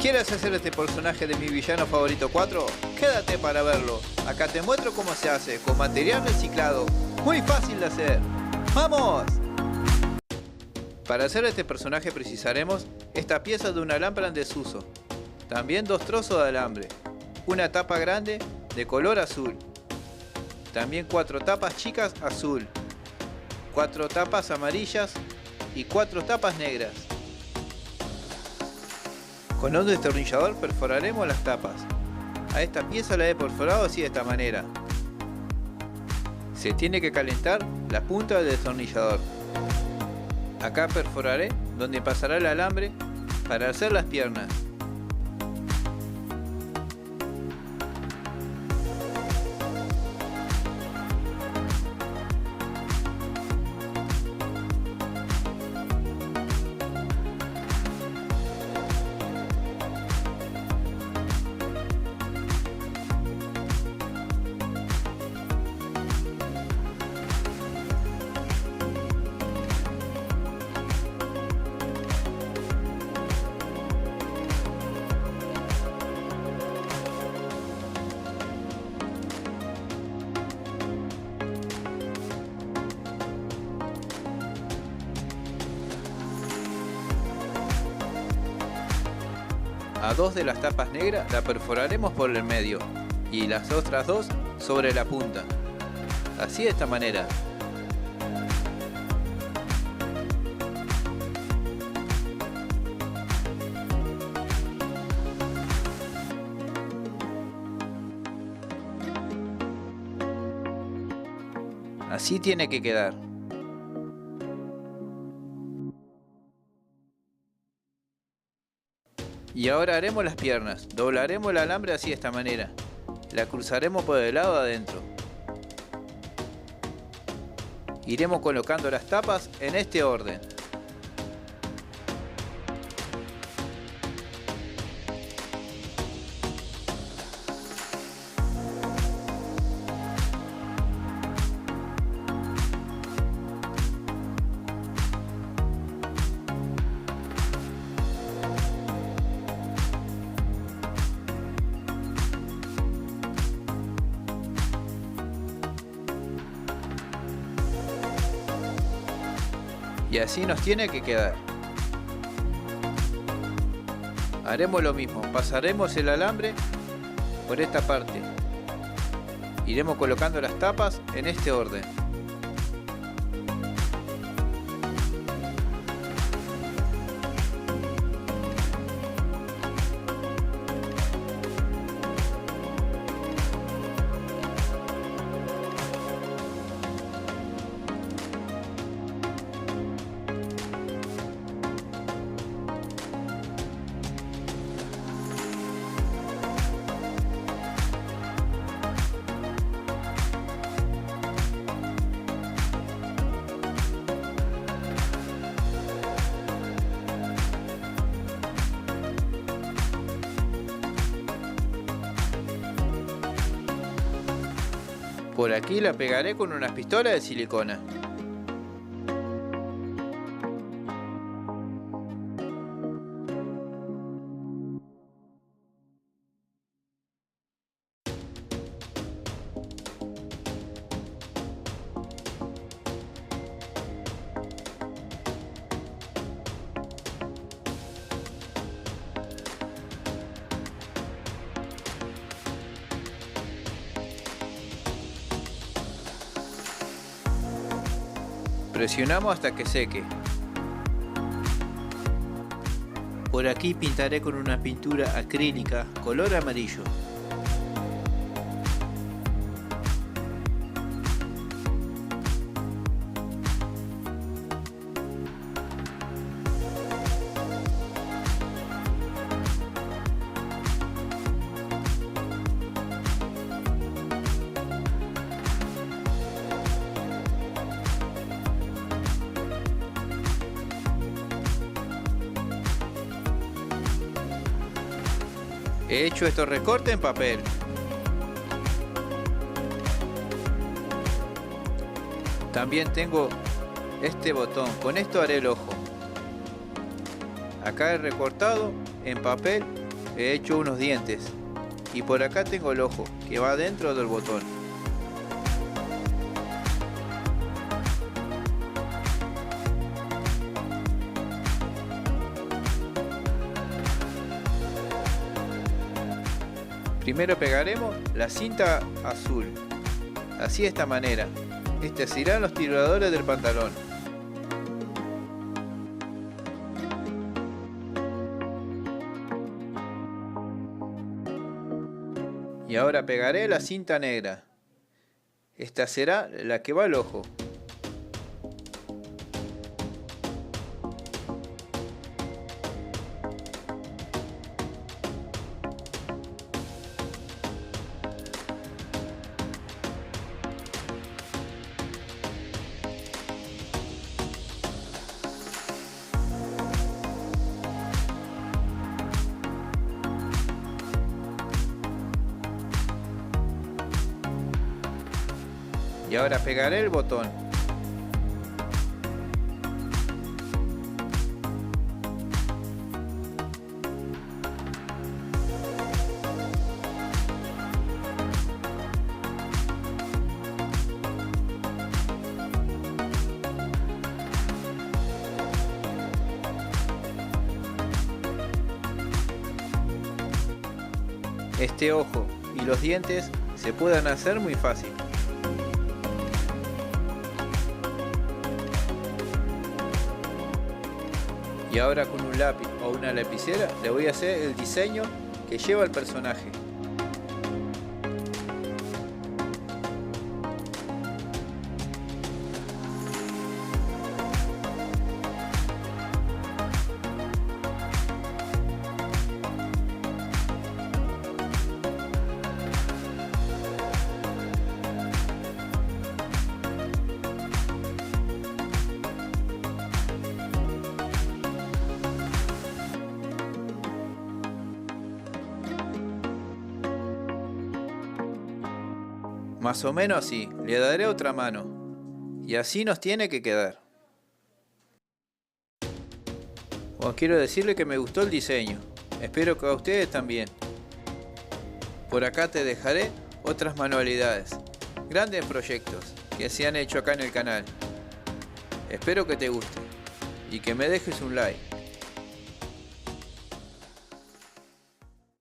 ¿Quieres hacer este personaje de mi villano favorito 4? Quédate para verlo. Acá te muestro cómo se hace, con material reciclado. Muy fácil de hacer. ¡Vamos! Para hacer este personaje precisaremos esta pieza de una lámpara en desuso. También 2 trozos de alambre. Una tapa grande de color azul. También 4 tapas chicas azul. 4 tapas amarillas y 4 tapas negras. Con un destornillador perforaremos las tapas. A esta pieza la he perforado así de esta manera. Se tiene que calentar la punta del destornillador. Acá perforaré donde pasará el alambre para hacer las piernas. A 2 de las tapas negras la perforaremos por el medio y las otras 2 sobre la punta. Así de esta manera. Así tiene que quedar. Y ahora haremos las piernas. Doblaremos el alambre así de esta manera. La cruzaremos por el lado de adentro. Iremos colocando las tapas en este orden. Y así nos tiene que quedar. Haremos lo mismo, pasaremos el alambre por esta parte. Iremos colocando las tapas en este orden. Por aquí la pegaré con unas pistolas de silicona. Presionamos hasta que seque. Por aquí pintaré con una pintura acrílica color amarillo. He hecho estos recortes en papel. También tengo este botón, con esto haré el ojo. Acá he recortado en papel he hecho unos dientes. Y por acá tengo el ojo, que va dentro del botón. Primero pegaremos la cinta azul, así de esta manera. Estos serán los tiradores del pantalón. Y ahora pegaré la cinta negra. Esta será la que va al ojo. Y ahora pegaré el botón. Este ojo y los dientes se pueden hacer muy fácil. Y ahora con un lápiz o una lapicera le voy a hacer el diseño que lleva el personaje. Más o menos así, le daré otra mano. Y así nos tiene que quedar. Bueno, quiero decirle que me gustó el diseño. Espero que a ustedes también. Por acá te dejaré otras manualidades. Grandes proyectos que se han hecho acá en el canal. Espero que te guste. Y que me dejes un like.